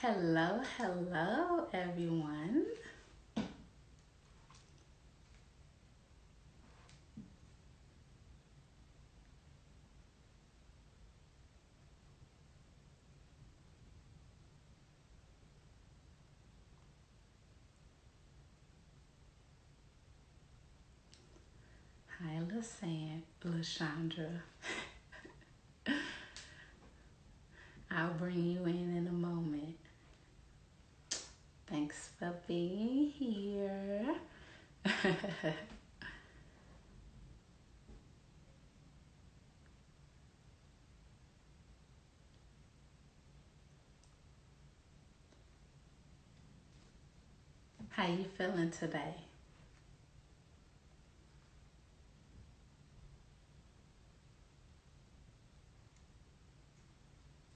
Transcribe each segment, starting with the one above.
Hello, hello, everyone. Hi, LaSeandra. I'll bring you in a moment. Thanks for being here. How you feeling today?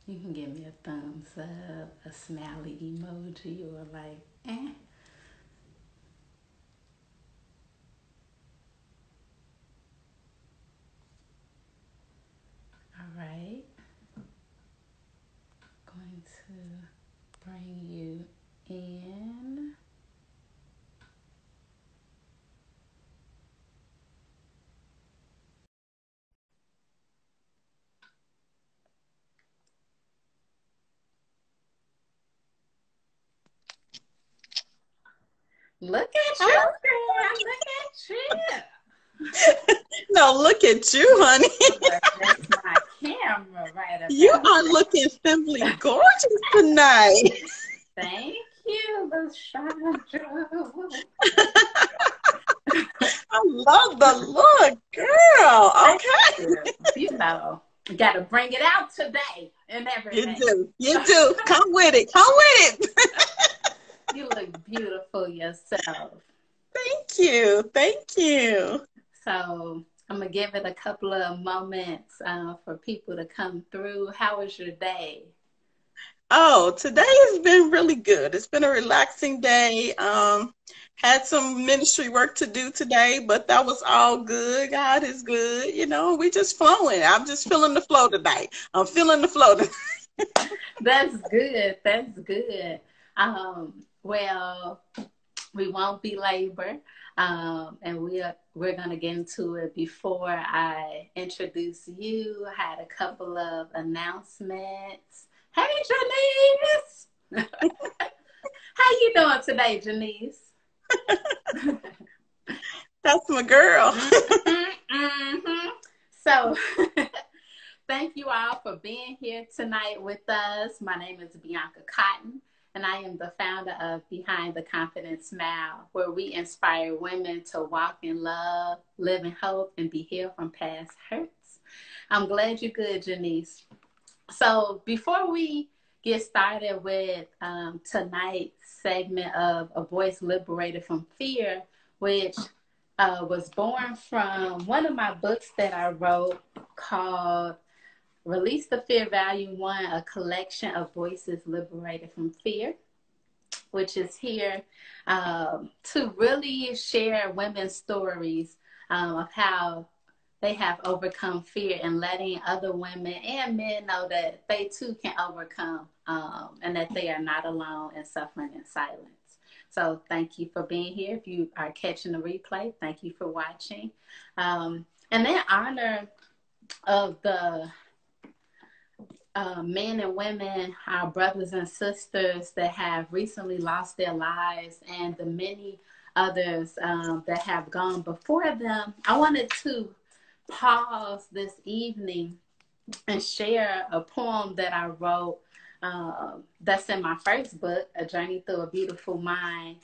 You can give me a thumbs up, a smiley emoji, or like, eh. All right. Going to bring you in. Look at you, girl. Look at No, look at you, honey. you. That's my camera right You about are looking simply gorgeous tonight. Thank you, LaSeandra. I love the look, girl. Thank Okay. you. You got to bring it out today and You everything. do. You do. Come with it. Come with it. You look beautiful yourself. Thank you. Thank you. So I'm going to give it a couple of moments for people to come through. How was your day? Oh, today has been really good. It's been a relaxing day. Had some ministry work to do today, but that was all good. God is good. We just flowing. I'm just feeling the flow tonight. I'm feeling the flow tonight. That's good. That's good. Well, we won't belabor, and we're gonna get into it. Before I introduce you, I had a couple of announcements. Hey, Janice, how you doing today, Janice? That's my girl. Mm-hmm. So, thank you all for being here tonight with us. My name is Bianca Cotton, and I am the founder of Behind the Confident Smile, where we inspire women to walk in love, live in hope, and be healed from past hurts. I'm glad you're good, Janice. So, before we get started with tonight's segment of A Voice Liberated from Fear, which was born from one of my books that I wrote called Release the Fear Value 1, a collection of voices liberated from fear, which is here to really share women's stories of how they have overcome fear and letting other women and men know that they too can overcome and that they are not alone in suffering in silence. So thank you for being here. If you are catching the replay, thank you for watching. And in honor of the men and women, our brothers and sisters that have recently lost their lives, and the many others that have gone before them, I wanted to pause this evening and share a poem that I wrote that's in my first book, A Journey Through a Beautiful Mind,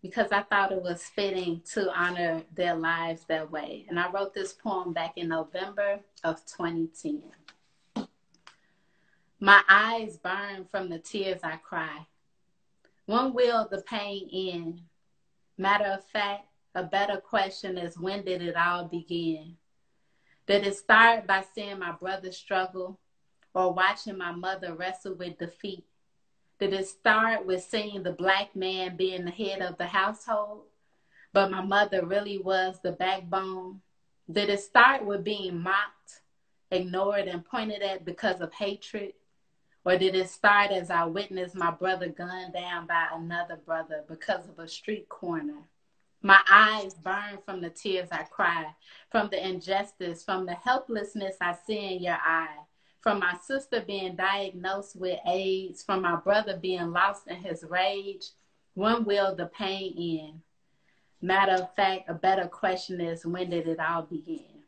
because I thought it was fitting to honor their lives that way. And I wrote this poem back in November of 2010. My eyes burn from the tears I cry. When will the pain end? Matter of fact, a better question is, when did it all begin? Did it start by seeing my brother struggle or watching my mother wrestle with defeat? Did it start with seeing the Black man being the head of the household, but my mother really was the backbone? Did it start with being mocked, ignored, and pointed at because of hatred? Or did it start as I witnessed my brother gunned down by another brother because of a street corner? My eyes burn from the tears I cry, from the injustice, from the helplessness I see in your eye, from my sister being diagnosed with AIDS, from my brother being lost in his rage. When will the pain end? Matter of fact, a better question is, when did it all begin?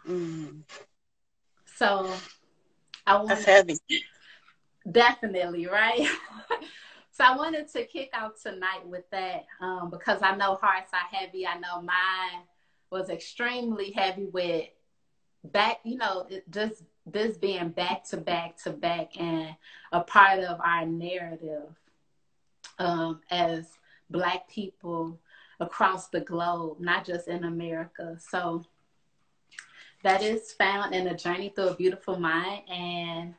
Mm. So I want That's heavy. definitely, right? So I wanted to kick out tonight with that because I know hearts are heavy. I know mine was extremely heavy with just this being back to back to back and a part of our narrative as Black people across the globe, not just in America. So that is found in A Journey Through a Beautiful Mind. And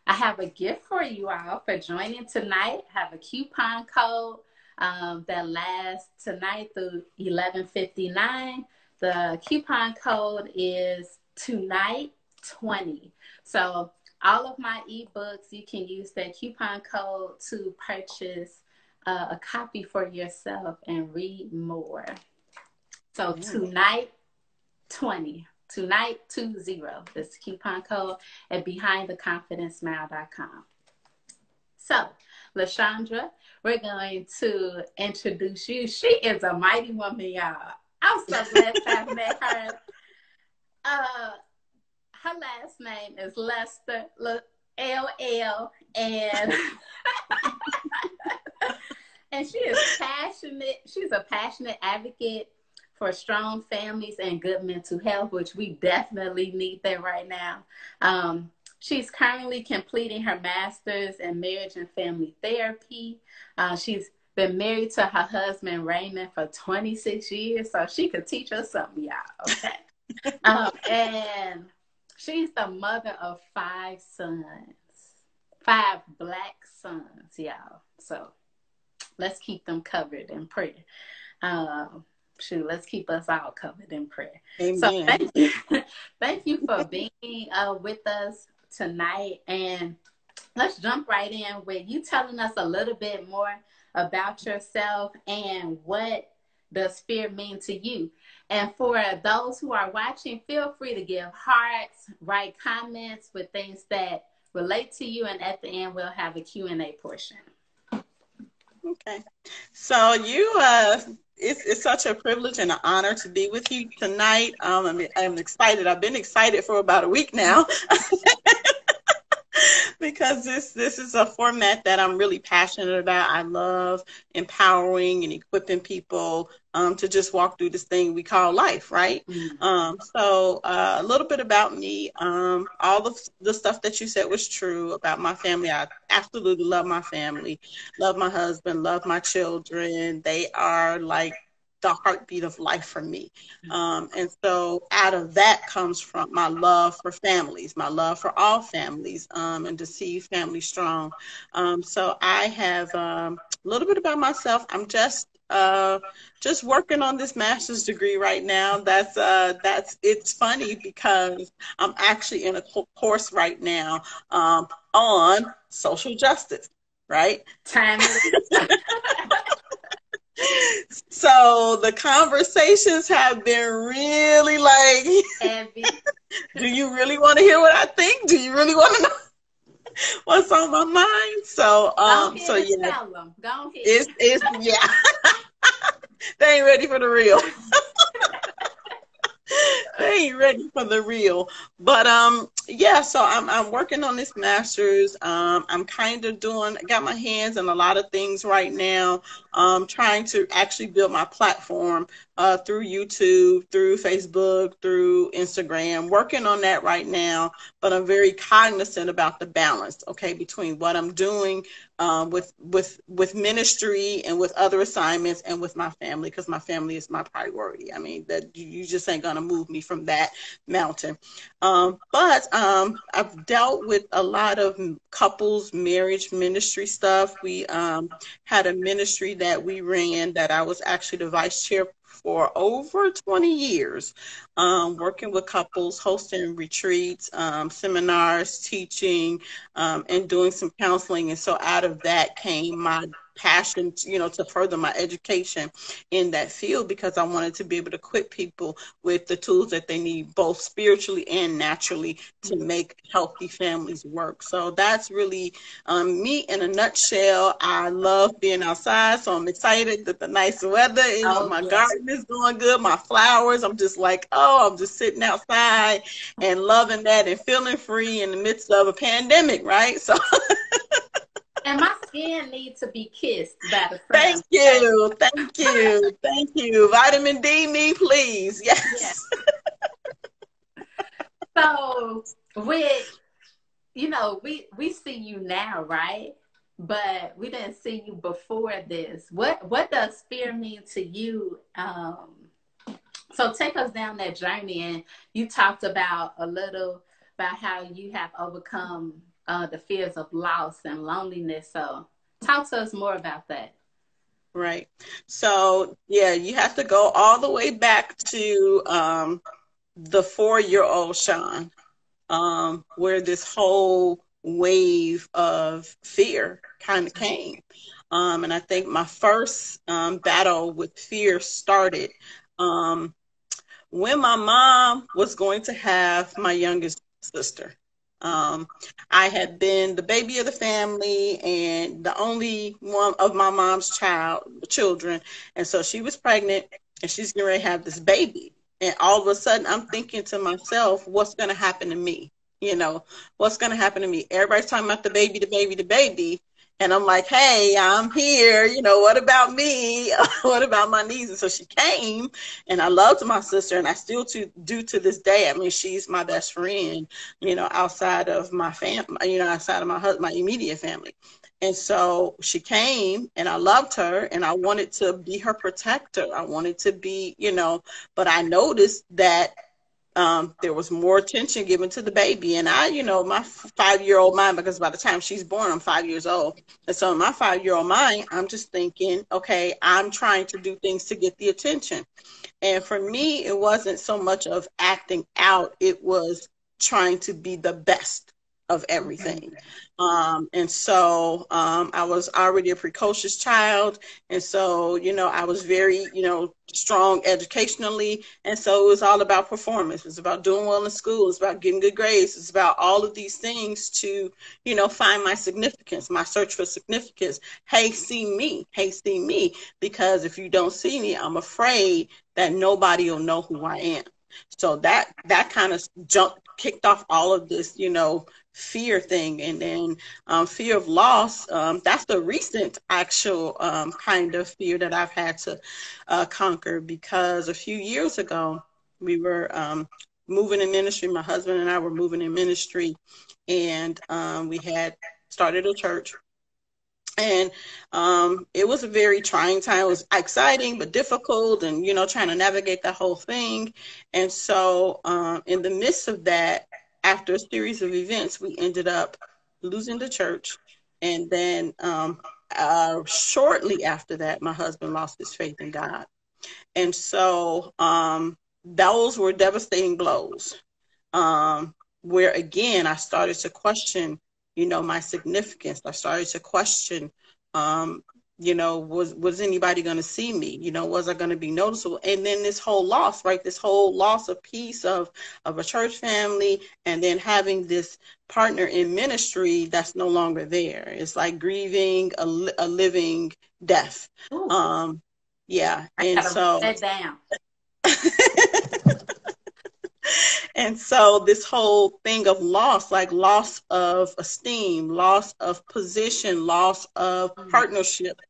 I have a gift for you all for joining tonight. I have a coupon code that lasts tonight through 11:59. The coupon code is tonight20. So all of my ebooks, you can use that coupon code to purchase a copy for yourself and read more. So tonight20. Tonight 20. This coupon code at behindtheconfidentsmile.com. So, LaSeandra, we're going to introduce you. She is a mighty woman, y'all. I'm so glad to have met her. Her last name is Lester, LL, and and she is passionate. She's a passionate advocate for strong families and good mental health, which we definitely need that right now. She's currently completing her master's in marriage and family therapy. She's been married to her husband, Raymond, for 26 years, so she could teach us something, y'all, okay? And she's the mother of 5 sons, 5 Black sons, y'all. So let's keep them covered in prayer. Let's keep us all covered in prayer. Amen. So thank you. Thank you for being with us tonight. And let's jump right in with you telling us a little bit more about yourself and what does fear mean to you. And for those who are watching, feel free to give hearts, write comments with things that relate to you. And at the end, we'll have a Q&A portion. Okay. So it's such a privilege and an honor to be with you tonight. I'm excited. I've been excited for about a week now. Because this is a format that I'm really passionate about. I love empowering and equipping people to just walk through this thing we call life, right? Mm-hmm. So a little bit about me. All of the stuff that you said was true about my family. I absolutely love my family, love my husband, love my children. They are like the heartbeat of life for me. And so out of that comes from my love for families, my love for all families, and to see family strong. So I have a little bit about myself. I'm just working on this master's degree right now. It's funny because I'm actually in a course right now on social justice, right? Time. So the conversations have been really like heavy. Do you really want to hear what I think? Do you really want to know what's on my mind? So yeah. Tell them. Go ahead. It's yeah. They ain't ready for the real. They ain't ready for the real. But yeah, so I'm working on this master's. I'm kind of got my hands in a lot of things right now. Trying to actually build my platform through YouTube, through Facebook, through Instagram, working on that right now. But I'm very cognizant about the balance, okay, between what I'm doing with ministry and with other assignments and with my family, because my family is my priority. I mean, that you just ain't gonna move me from that mountain. But I've dealt with a lot of couples marriage ministry stuff. We had a ministry that we ran that I was actually the vice chair for over 20 years, working with couples, hosting retreats, seminars, teaching, and doing some counseling. And so out of that came my passion, to further my education in that field, because I wanted to be able to equip people with the tools that they need, both spiritually and naturally, to make healthy families work. So that's really me in a nutshell. I love being outside, so I'm excited that the nice weather is. Oh, My yes. garden is doing good. My flowers, I'm just like, oh, I'm just sitting outside and loving that and feeling free in the midst of a pandemic, right? So And my skin needs to be kissed by the sun. thank you, thank you, thank you. Vitamin D, me, please. Yeah. Yes. So with, we see you now, right? But we didn't see you before this. What does fear mean to you? So take us down that journey, and you talked about a little about how you have overcome the fears of loss and loneliness. So talk to us more about that. Right. So, yeah, you have to go all the way back to the 4-year-old Sean, where this whole wave of fear kind of came. And I think my first battle with fear started um, when my mom was going to have my youngest sister. Um, I had been the baby of the family and the only one of my mom's children. And so she was pregnant and she's going to have this baby. And all of a sudden I'm thinking to myself, what's going to happen to me? What's going to happen to me? Everybody's talking about the baby, the baby, the baby. And I'm like, hey, I'm here. What about me? What about my niece? And so she came, and I loved my sister, and I still do to this day. I mean, she's my best friend, outside of my family, outside of my husband, my immediate family. And so she came, and I loved her, and I wanted to be her protector. I wanted to be, but I noticed that there was more attention given to the baby. And my 5-year-old mind, because by the time she's born, I'm 5 years old. And so in my 5-year-old mind, I'm just thinking, okay, I'm trying to do things to get the attention. And for me, it wasn't so much of acting out. It was trying to be the best of everything. And so I was already a precocious child. And so, I was very, strong educationally. And so it was all about performance. It's about doing well in school. It's about getting good grades. It's about all of these things to, find my significance, my search for significance. Hey, see me. Hey, see me. Because if you don't see me, I'm afraid that nobody will know who I am. So that kind of kicked off all of this, fear thing. And then fear of loss, that's the recent actual kind of fear that I've had to conquer, because a few years ago we were moving in ministry. My husband and I were moving in ministry, and we had started a church. And it was a very trying time. It was exciting but difficult, and trying to navigate that whole thing. And so in the midst of that, after a series of events, we ended up losing the church. And then shortly after that, my husband lost his faith in God. And so those were devastating blows, where, again, I started to question, my significance. I started to question, was anybody going to see me? Was I going to be noticeable? And then this whole loss, right? This whole loss of peace of a church family, and then having this partner in ministry that's no longer there. It's like grieving a living death. Yeah. And so write that down. And so this whole thing of loss, like loss of esteem, loss of position, loss of partnership,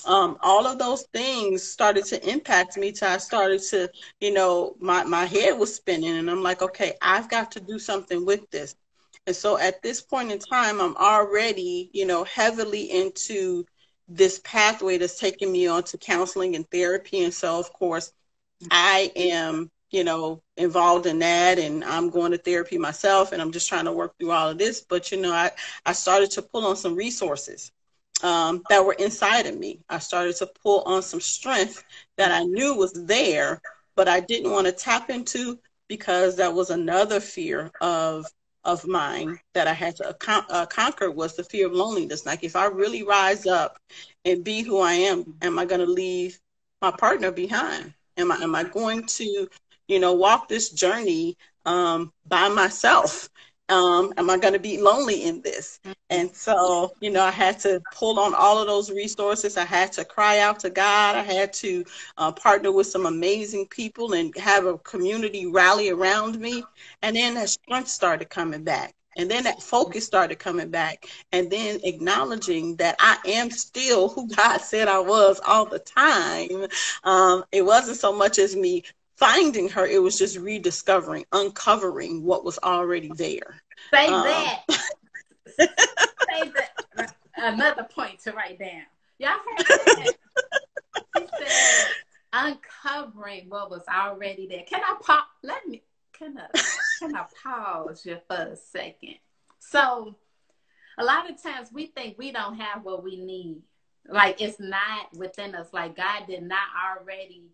all of those things started to impact me till I started to, my head was spinning, and I'm like, okay, I've got to do something with this. And so at this point in time, I'm already, heavily into this pathway that's taking me on to counseling and therapy. And so, of course, I am, involved in that, and I'm going to therapy myself, and I'm just trying to work through all of this. But, I started to pull on some resources. that were inside of me. I started to pull on some strength that I knew was there, but I didn't want to tap into because that was another fear of mine that I had to conquer, was the fear of loneliness. Like, if I really rise up and be who I am I going to leave my partner behind? Am I going to, walk this journey by myself? Am I going to be lonely in this? And so, I had to pull on all of those resources. I had to cry out to God. I had to partner with some amazing people and have a community rally around me. And then that strength started coming back. And then that focus started coming back. And then acknowledging that I am still who God said I was all the time. It wasn't so much as me finding her, it was just rediscovering, uncovering what was already there. Say that. Say that. Another point to write down. Y'all heard that? She said, uncovering what was already there. Can I pause? Can I pause you for a second? So, a lot of times we think we don't have what we need. Like, it's not within us. Like, God did not already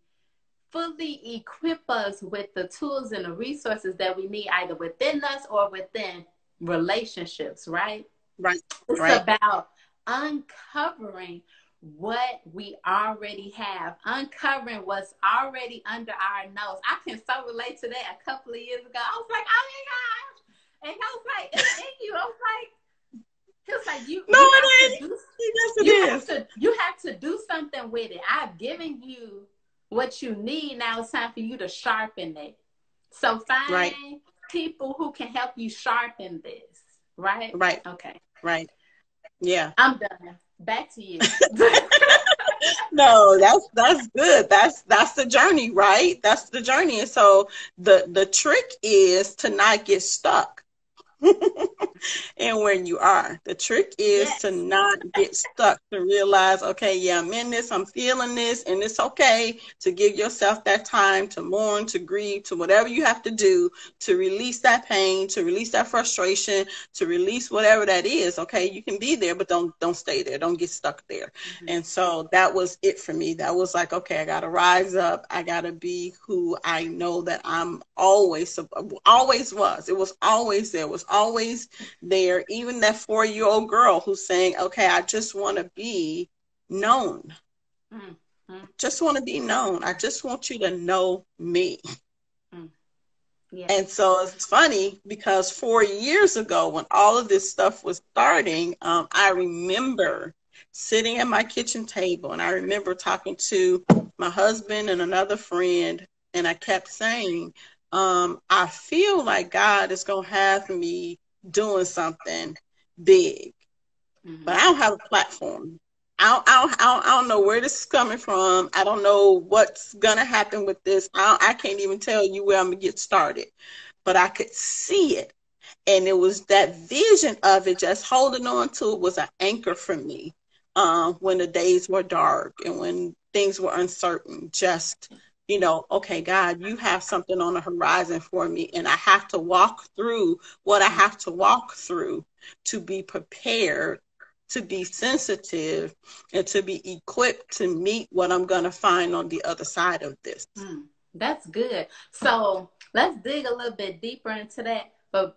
fully equip us with the tools and the resources that we need, either within us or within relationships, right? Right. It's right. about uncovering what we already have, uncovering what's already under our nose. I can so relate to that. A couple of years ago, I was like, oh my gosh. And I was like, it's in you. I was like, he was like, you have to do something with it. I've given you what you need. Now it's time for you to sharpen it. So find people who can help you sharpen this. Right? Right. Okay. Right. Yeah. I'm done. Back to you. No, that's good. That's the journey, right? That's the journey. And so the trick is to not get stuck. And when you are, the trick is to not get stuck, to realize, okay, yeah, I'm in this, I'm feeling this, and it's okay to give yourself that time to mourn, to grieve, to whatever you have to do to release that pain, to release that frustration, to release whatever that is. Okay, you can be there, but don't stay there. Don't get stuck there. Mm-hmm. And so that was it for me. That was like, okay, I got to rise up. I got to be who I know that I'm always was. It was always there. It was always there. Even that 4-year-old girl who's saying, okay, I just want to be known. Mm-hmm. Just want to be known. I just want you to know me. Mm. Yeah. And so it's funny because 4 years ago, when all of this stuff was starting, I remember sitting at my kitchen table, and I remember talking to my husband and another friend, and I kept saying, I feel like God is going to have me doing something big, but I don't have a platform. I don't know where this is coming from. I don't know what's going to happen with this. I can't even tell you where I'm going to get started, but I could see it. And it was that vision of it, just holding on to it, was an anchor for me when the days were dark and when things were uncertain. Just, okay, God, you have something on the horizon for me, and I have to walk through what I have to walk through to be prepared, to be sensitive, and to be equipped to meet what I'm going to find on the other side of this. That's good. So let's dig a little bit deeper into that. But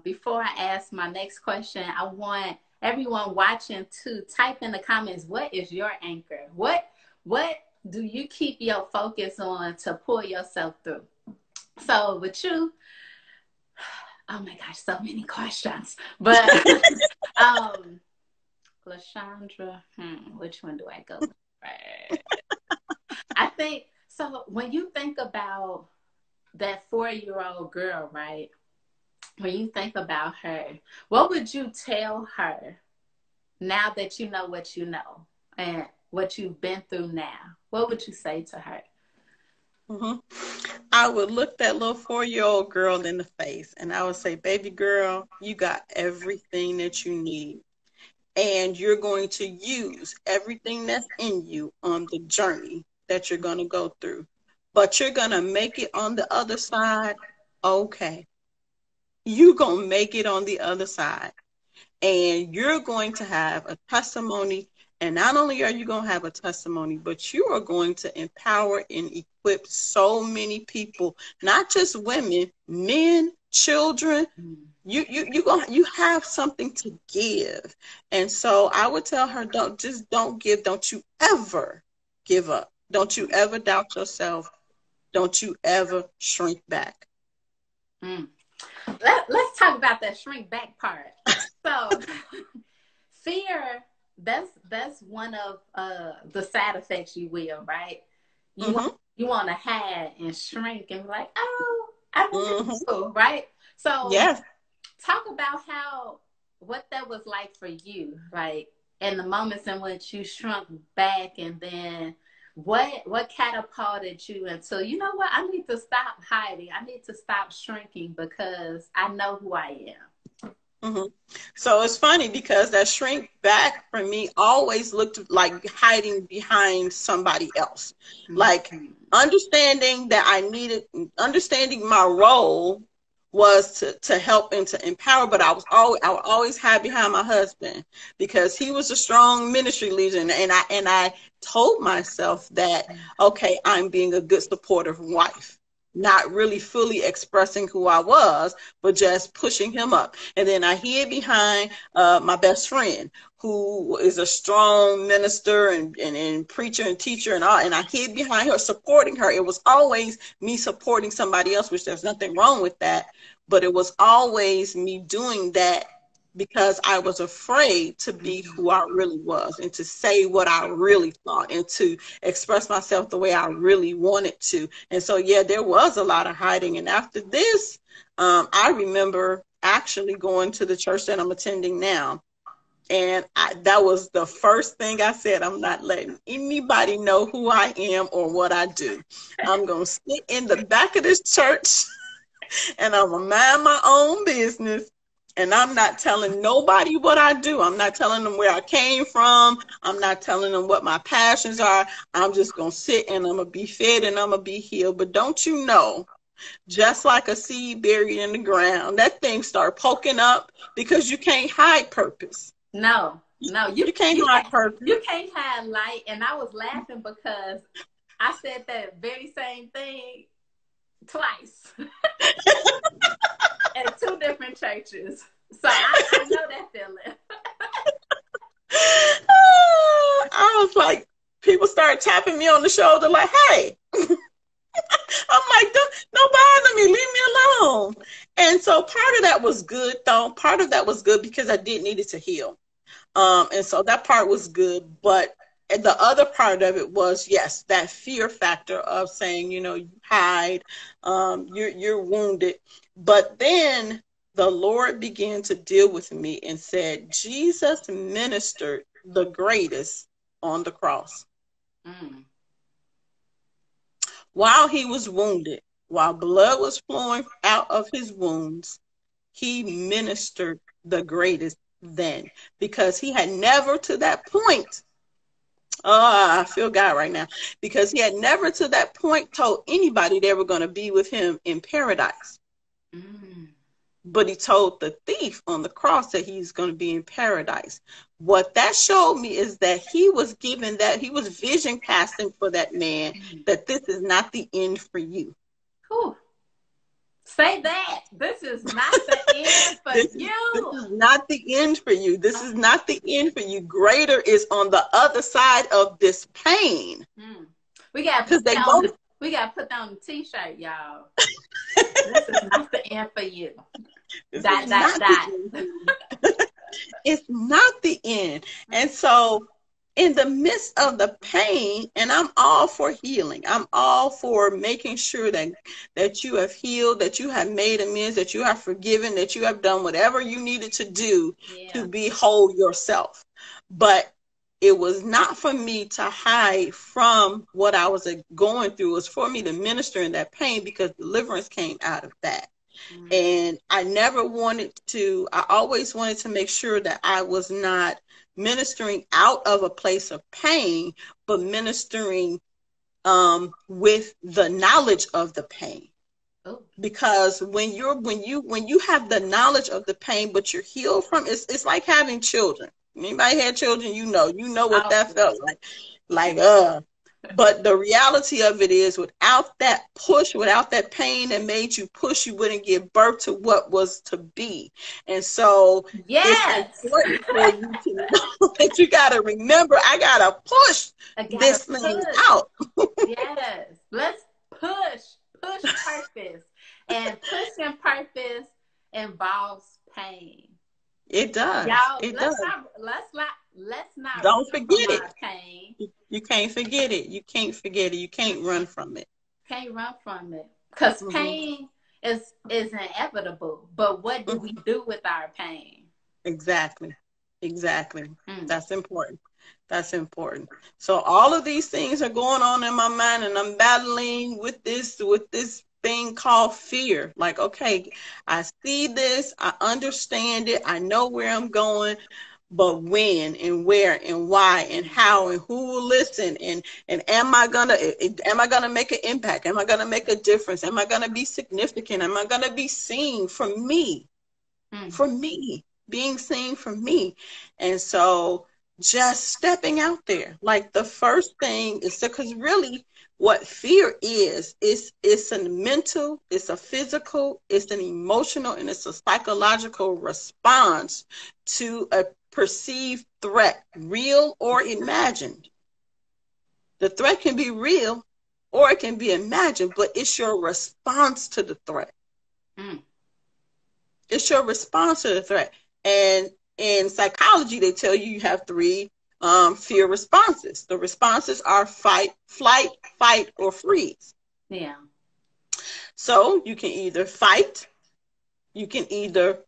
before I ask my next question, I want everyone watching to type in the comments, what is your anchor? What do you keep your focus on to pull yourself through? So with you, oh my gosh, so many questions. But LaSeandra, which one do I go with? I think, so when you think about that 4-year-old girl, right? When you think about her, what would you tell her now that you know what you know and what you've been through now? What would you say to her? Mm-hmm. I would look that little 4-year-old girl in the face and I would say, baby girl, you got everything that you need. And you're going to use everything that's in you on the journey that you're going to go through. But you're going to make it on the other side. Okay. You're going to make it on the other side. and you're going to have a testimony. And not only are you going to have a testimony, but you are going to empower and equip so many people, not just women, men, children. You have something to give. And so I would tell her, don't give. Don't you ever give up. Don't you ever doubt yourself. Don't you ever shrink back. Mm. Let's talk about that shrink back part. So fear, that's one of the side effects, you will, right? You want to hide and shrink and be like, oh, I don't know, right? So yes. Talk about what that was like for you, like in the moments in which you shrunk back, and then what catapulted you into, you know what, I need to stop hiding. I need to stop shrinking because I know who I am. So it's funny because that shrink back for me always looked like hiding behind somebody else. Like understanding my role was to help and to empower, but I would always hide behind my husband because he was a strong ministry leader, and I told myself that, okay, I'm being a good supportive wife, not really fully expressing who I was, but just pushing him up. And then I hid behind my best friend, who is a strong minister and preacher and teacher and all. And I hid behind her, supporting her. It was always me supporting somebody else, which there's nothing wrong with that. But it was always me doing that because I was afraid to be who I really was and to say what I really thought and to express myself the way I really wanted to. And so, yeah, there was a lot of hiding. And after this, I remember actually going to the church that I'm attending now. And that was the first thing I said. I'm not letting anybody know who I am or what I do. I'm going to sit in the back of this church and I'm going to mind my own business. And I'm not telling nobody what I do. I'm not telling them where I came from. I'm not telling them what my passions are. I'm just going to sit and I'm going to be fed and I'm going to be healed. But don't you know, just like a seed buried in the ground, that thing start poking up because you can't hide purpose. No, you can't hide purpose. You can't hide light. And I was laughing because I said that very same thing twice at two different churches. So I know that feeling. I was like, people started tapping me on the shoulder like, hey. I'm like, don't bother me, leave me alone. And so part of that was good, though. Part of that was good because I did need it to heal. And so that part was good. But the other part of it was, yes, that fear factor of saying, you hide, you're wounded. But then the Lord began to deal with me and said, Jesus ministered the greatest on the cross. While he was wounded, while blood was flowing out of his wounds, he ministered the greatest then, because he had never to that point, I feel God right now, because he had never to that point told anybody they were going to be with him in paradise. But he told the thief on the cross that he's going to be in paradise. What that showed me is that he was vision casting for that man, that this is not the end for you. Whew. Say that. This is not the end for you. This is not the end for you. This is not the end for you. Greater is on the other side of this pain. We got to put that on the t-shirt, y'all. This is not the end for you. It's not the end. And so in the midst of the pain, and I'm all for healing. I'm all for making sure that you have healed, that you have made amends, that you have forgiven, that you have done whatever you needed to do to be whole yourself. But it was not for me to hide from what I was going through. It was for me to minister in that pain, because deliverance came out of that. And I always wanted to make sure that I was not ministering out of a place of pain, but ministering with the knowledge of the pain. Oh, because when you have the knowledge of the pain, but you're healed from it's like having children. Anybody had children, you know what oh, that felt like but the reality of it is, without that push, without that pain that made you push, you wouldn't give birth to what was to be. And so it's yes. important for you to know that you got to remember, I got to push I gotta this thing push. out. Yes. Let's push purpose. And pushing purpose involves pain. It does. Y'all, It does. let's not Don't run from forget it. our pain. You can't forget it. You can't forget it. You can't run from it. Can't run from it. Because Hmm. pain is inevitable. But what do we do with our pain? Exactly. Exactly. Mm. That's important. That's important. So all of these things are going on in my mind, and I'm battling with this thing called fear. Like, okay, I see this, I understand it, I know where I'm going, but when and where and why and how and who will listen, and am I gonna make an impact? Am I gonna make a difference? Am I gonna be significant? Am I gonna be seen for me? Mm. For me, being seen for me. And so just stepping out there, like the first thing is because really what fear is, it's a mental, it's a physical, it's an emotional, and it's a psychological response to a perceived threat, real or imagined. The threat can be real or it can be imagined, but it's your response to the threat. Mm. It's your response to the threat. And in psychology, they tell you have three fear responses. The responses are fight, flight, fight, or freeze. Yeah. So you can either fight, you can either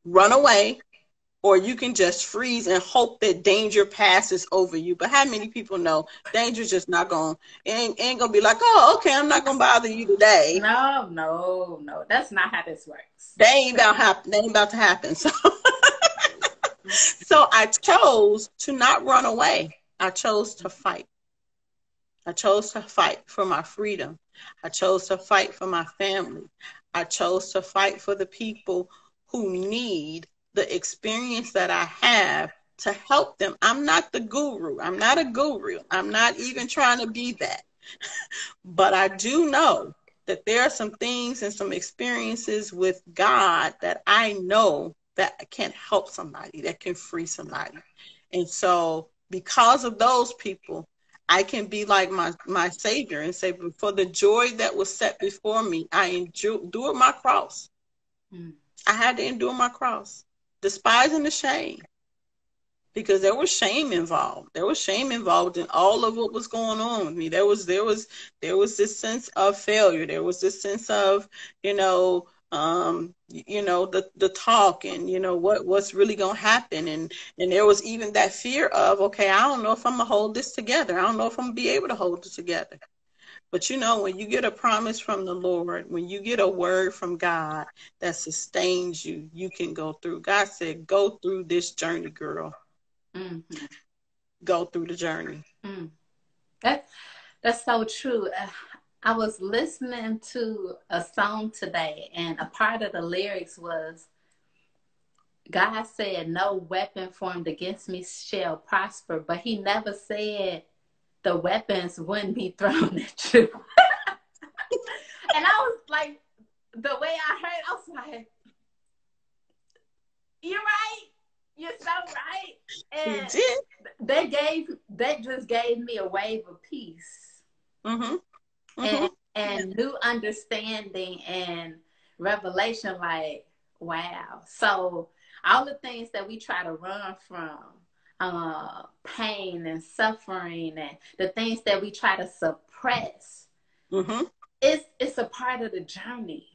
run away, or you can just freeze and hope that danger passes over you. But how many people know danger's just not going, ain't gonna be like, oh, okay, I'm not gonna bother you today. No, no, no. That's not how this works. They ain't about to happen. So so I chose to not run away. I chose to fight. I chose to fight for my freedom. I chose to fight for my family. I chose to fight for the people who need the experience that I have to help them. I'm not the guru. I'm not a guru. I'm not even trying to be that. But I do know that there are some things and some experiences with God that I know that can help somebody, that can free somebody. And so because of those people, I can be like my Savior and say, for the joy that was set before me, I endured my cross. Mm. I had to endure my cross, despising the shame, because there was shame involved. There was shame involved in all of what was going on with me. There was this sense of failure. There was this sense of, the talk and what's really gonna happen. And there was even that fear of, okay, I don't know if I'm gonna hold this together. I don't know if I'm gonna be able to hold it together. But when you get a promise from the Lord, when you get a word from God that sustains you, you can go through. God said, go through this journey, girl. Mm-hmm. Go through the journey. Mm. That's so true. I was listening to a song today, and a part of the lyrics was, God said, no weapon formed against me shall prosper, but he never said the weapons wouldn't be thrown at you. And I was like, the way I heard, I was like, you're right. You're so right. You And did. that just gave me a wave of peace. Mm-hmm. Mm-hmm. And new understanding and revelation, like, wow. So all the things that we try to run from, pain and suffering, and the things that we try to suppress, Mm-hmm. it's a part of the journey.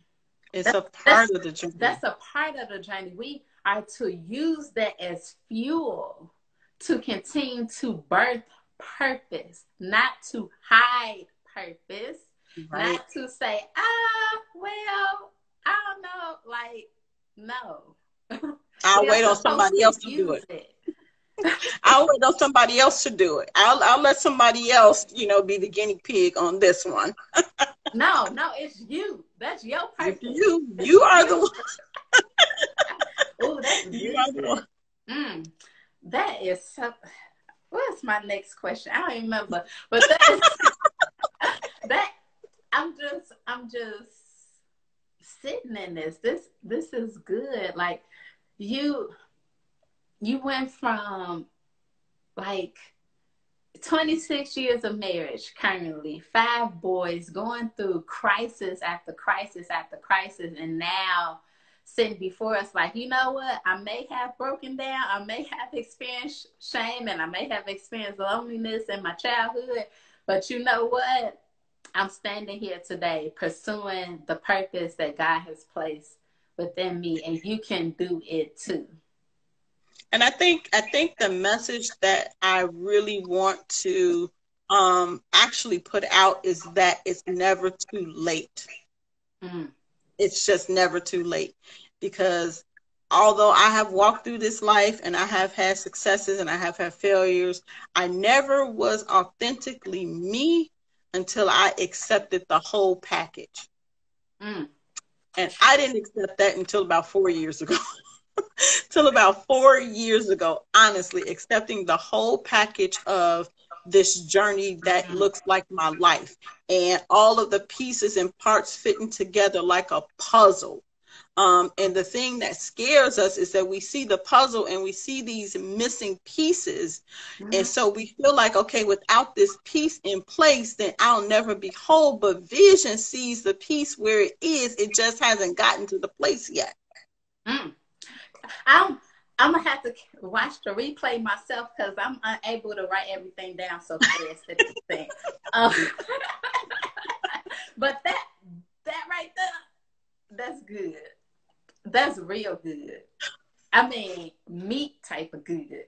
It's a part of the journey. That's a part of the journey. We are to use that as fuel to continue to birth purpose, not to hide purpose, Right. not to say, well, I don't know. Like, no. I'll wait on somebody else to do it. I'll wait on somebody else to do it. I'll let somebody else, be the guinea pig on this one. No, it's you. That's your It's purpose. you are the one. Oh, that's You are the good. one. That is so. What's my next question? I don't even remember. But that is that. I'm just sitting in this. This is good. Like you went from like 26 years of marriage currently, 5 boys, going through crisis after crisis after crisis, and now sitting before us like, you know what? I may have broken down, I may have experienced shame, and I may have experienced loneliness in my childhood, but you know what? I'm standing here today pursuing the purpose that God has placed within me, and you can do it too. And I think the message that I really want to actually put out is that it's never too late. Mm. It's just never too late, because although I have walked through this life and I have had successes and I have had failures, I never was authentically me until I accepted the whole package. Mm. And I didn't accept that until about 4 years ago. Till about 4 years ago, honestly, accepting the whole package of this journey that looks like my life, and all of the pieces and parts fitting together like a puzzle. And the thing that scares us is that we see the puzzle and we see these missing pieces. And so we feel like, okay, without this piece in place, then I'll never be whole. But vision sees the piece where it is. It just hasn't gotten to the place yet. Mm. I'm gonna have to watch the replay myself because I'm unable to write everything down so fast at this thing. But that right there, that's good. That's real good. I mean, meat type of good.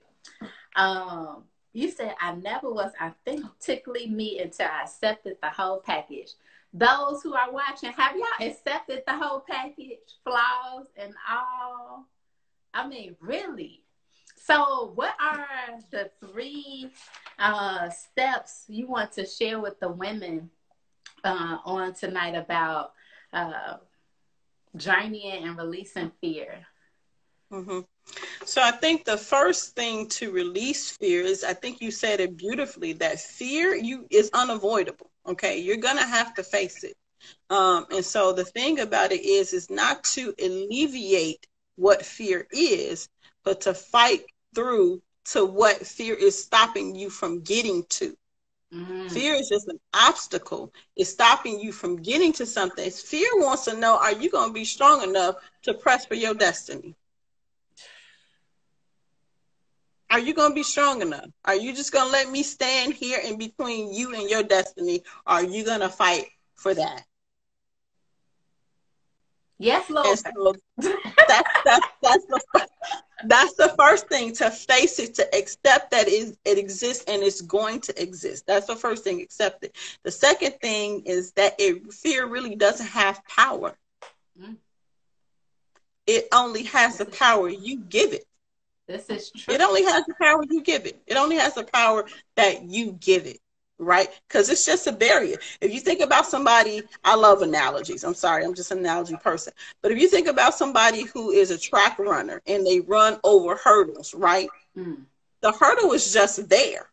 You said I never was authentically me until I accepted the whole package. Those who are watching, have y'all accepted the whole package, flaws and all? I mean, really? So what are the 3 steps you want to share with the women on tonight about journeying and releasing fear? Mm-hmm. So I think the first thing to release fear is, I think you said it beautifully, that fear is unavoidable. Okay, you're gonna have to face it. And so the thing about it is not to alleviate what fear is, but to fight through to what fear is stopping you from getting to. Mm-hmm. Fear is just an obstacle. It's stopping you from getting to something. Fear wants to know, are you going to be strong enough to press for your destiny? Are you going to be strong enough? Are you just going to let me stand here in between you and your destiny? Or are you going to fight for that? Yes, Lord. And so that's the first thing, to face it, to accept that it exists and it's going to exist. That's the first thing, accept it. The second thing is that fear really doesn't have power. It only has the power you give it. This is true. It only has the power you give it. It only has the power that you give it, right? Because it's just a barrier. If you think about somebody, I love analogies. I'm sorry, I'm just an analogy person. But if you think about somebody who is a track runner and they run over hurdles, right? The hurdle is just there.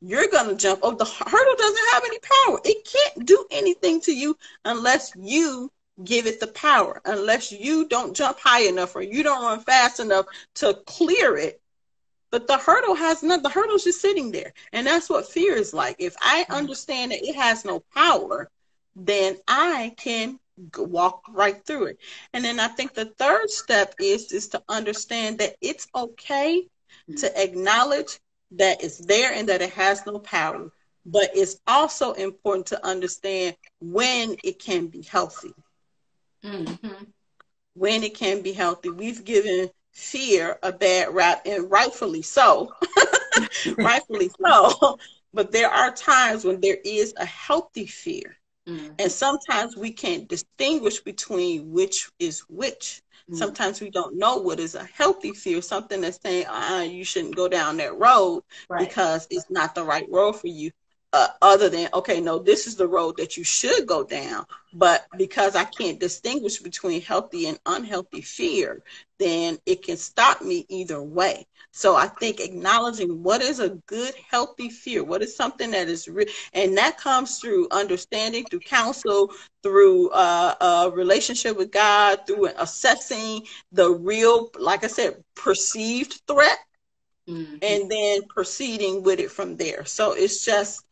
You're going to jump. Oh, the hurdle doesn't have any power. It can't do anything to you unless you give it the power, unless you don't jump high enough or you don't run fast enough to clear it. But the hurdle has none. The hurdle's just sitting there. And that's what fear is like. If I understand that it has no power, then I can walk right through it. And then I think the third step is to understand that it's okay to acknowledge that it's there and that it has no power. But it's also important to understand when it can be healthy. When it can be healthy. We've given fear a bad rap, and rightfully so. Rightfully so. But there are times when there is a healthy fear. And sometimes we can't distinguish between which is which. Sometimes we don't know what is a healthy fear, something that's saying, you shouldn't go down that road because it's not the right road for you. other than, okay, no, this is the road that you should go down. But because I can't distinguish between healthy and unhealthy fear, then it can stop me either way. So I think acknowledging what is a good, healthy fear, what is something that is real, and that comes through understanding, through counsel, through a relationship with God, through assessing the real, like I said, perceived threat, and then proceeding with it from there. So it's just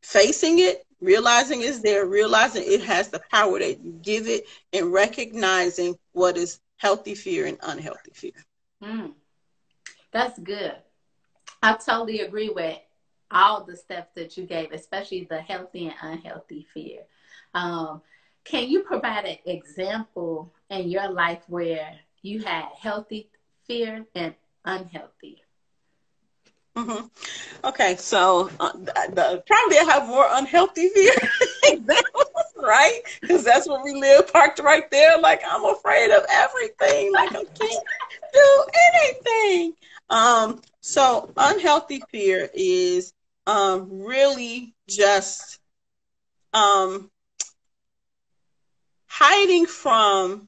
facing it, realizing it's there, realizing it has the power that you give it, and recognizing what is healthy fear and unhealthy fear. That's good. I totally agree with all the steps that you gave, especially the healthy and unhealthy fear. Can you provide an example in your life where you had healthy fear and unhealthy? Okay, so probably I have more unhealthy fear examples, right? Because that's where we live, parked right there. Like, I'm afraid of everything. Like, I can't do anything. So unhealthy fear is really just hiding from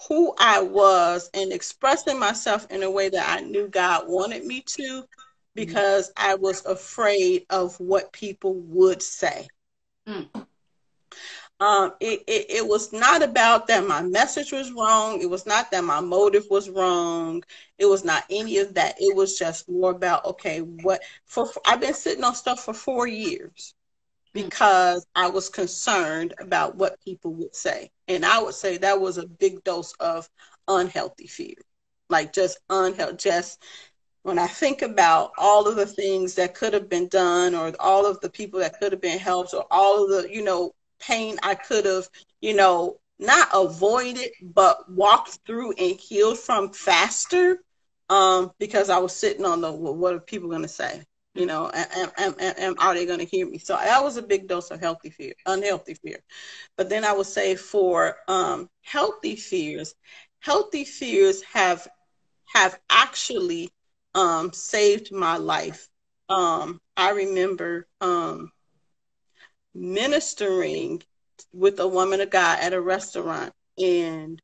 who I was and expressing myself in a way that I knew God wanted me to, because I was afraid of what people would say. It was not about that my message was wrong. It was not that my motive was wrong. It was not any of that. It was just more about, okay, I've been sitting on stuff for 4 years because I was concerned about what people would say. And I would say that was a big dose of unhealthy fear. Like, just unhealthy, just when I think about all of the things that could have been done, or all of the people that could have been helped, or all of the, pain I could have, not avoided, but walked through and healed from faster, because I was sitting on what are people going to say? Are they going to hear me? So that was a big dose of unhealthy fear. But then I would say for healthy fears have actually saved my life. I remember ministering with a woman of God at a restaurant, and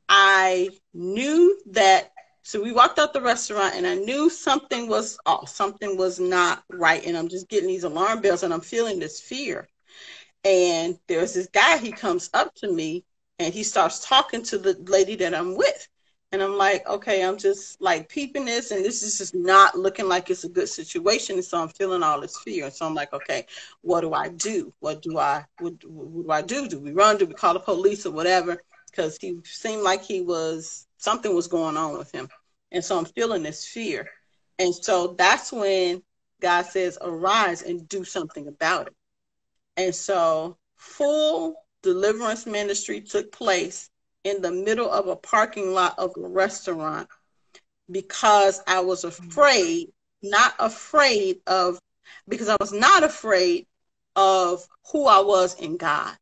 I knew that. So we walked out the restaurant, and I knew something was off, something was not right, and I'm just getting these alarm bells, and I'm feeling this fear. And there's this guy, he comes up to me, and he starts talking to the lady that I'm with. And I'm like, okay, I'm just like peeping this, and this is just not looking like it's a good situation. And so I'm feeling all this fear. And so I'm like, okay, what do I do? What do I do? Do we run? Do we call the police or whatever? Because he seemed like something was going on with him. And so I'm feeling this fear. And so that's when God says, arise and do something about it. And so full deliverance ministry took place in the middle of a parking lot of a restaurant, because I was afraid, because I was not afraid of who I was in God.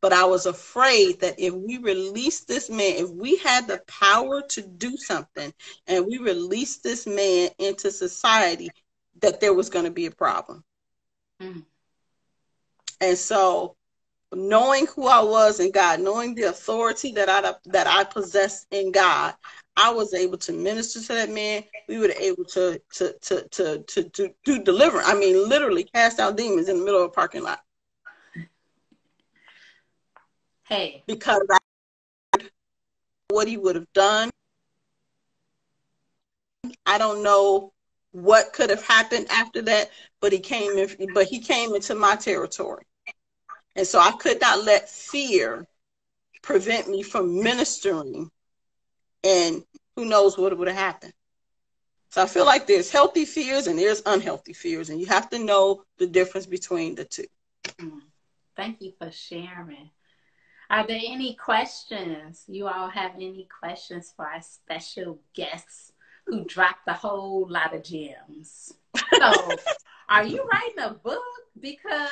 But I was afraid that if we released this man, if we had the power to do something and we released this man into society, that there was going to be a problem. And so knowing who I was in God, knowing the authority that I possessed in God, I was able to minister to that man. We were able to do deliverance. I mean, literally cast out demons in the middle of a parking lot. Hey, because I what he would have done. I don't know what could have happened after that, but he came into my territory. And so I could not let fear prevent me from ministering, and who knows what would have happened. So I feel like there's healthy fears and there's unhealthy fears, and you have to know the difference between the two. Thank you for sharing. Are there any questions? You all have any questions for our special guests who dropped a whole lot of gems? So, are you writing a book? Because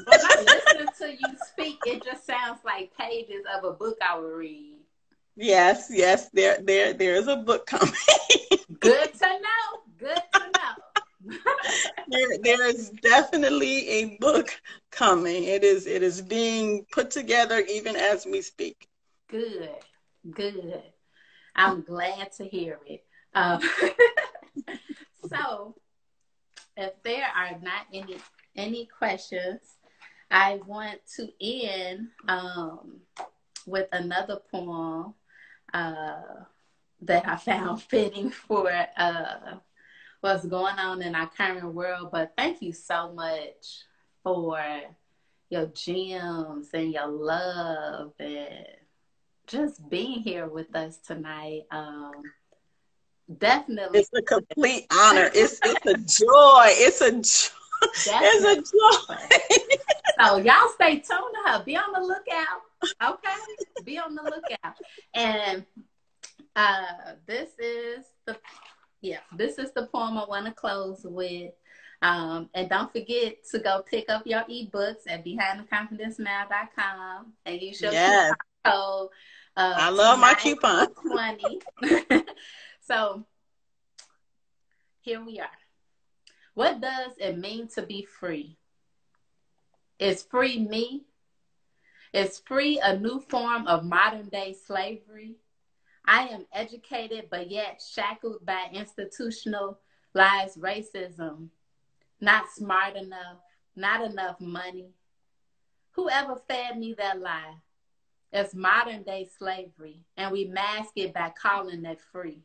when I listen to you speak, it just sounds like pages of a book I would read. Yes, there is a book coming. Good to know. Good to know. There is definitely a book coming. It is being put together even as we speak. Good. Good. I'm glad to hear it. Um, so, if there are not any questions, I want to end with another poem that I found fitting for what's going on in our current world. But thank you so much for your gems and your love and just being here with us tonight. Definitely. It's a complete honor. It's a joy. It's a joy. Definitely. It's a joy. So y'all stay tuned to her. Be on the lookout. Okay? Be on the lookout. And this is the poem I want to close with. And don't forget to go pick up your ebooks at behindtheconfidencemail.com and use your Yes. coupon code. I love my coupon. 20. So here we are. What does it mean to be free? Is free me? Is free a new form of modern day slavery? I am educated but yet shackled by institutionalized racism. Not smart enough, not enough money. Whoever fed me that lie? It's modern day slavery, and we mask it by calling it free.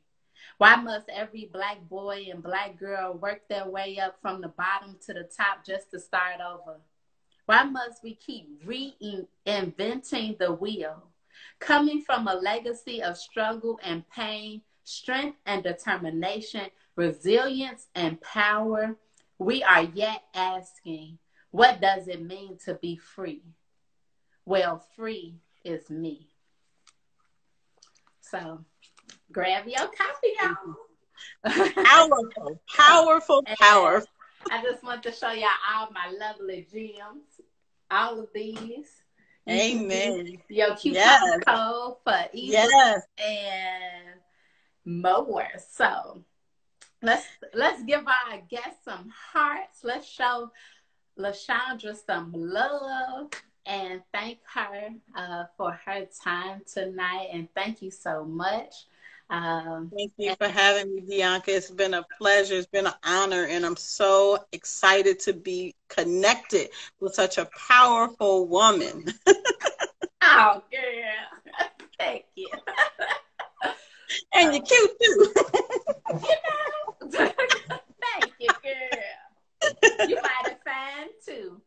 Why must every Black boy and Black girl work their way up from the bottom to the top just to start over? Why must we keep reinventing the wheel? Coming from a legacy of struggle and pain, strength and determination, resilience and power, we are yet asking, what does it mean to be free? Well, free is me. So grab your copy, y'all. Powerful, powerful, powerful. I just want to show y'all all my lovely gems. All of these. Amen. Your coupon code for ebooks and more. So let's give our guests some hearts. Let's show LaSeandra some love and thank her for her time tonight. And thank you so much. Thank you for having me, Bianca. It's been a pleasure. It's been an honor, and I'm so excited to be connected with such a powerful woman. Oh, girl. Thank you. And you're cute, too. You know? Thank you, girl. You might have fine, too.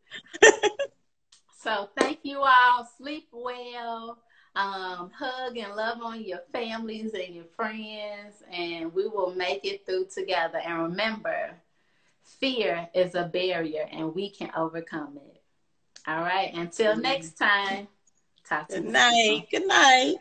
So thank you all. Sleep well. Hug and love on your families and your friends, and we will make it through together. And remember, fear is a barrier, and we can overcome it. All right. Until next time. Talk to you. Good night. Good night.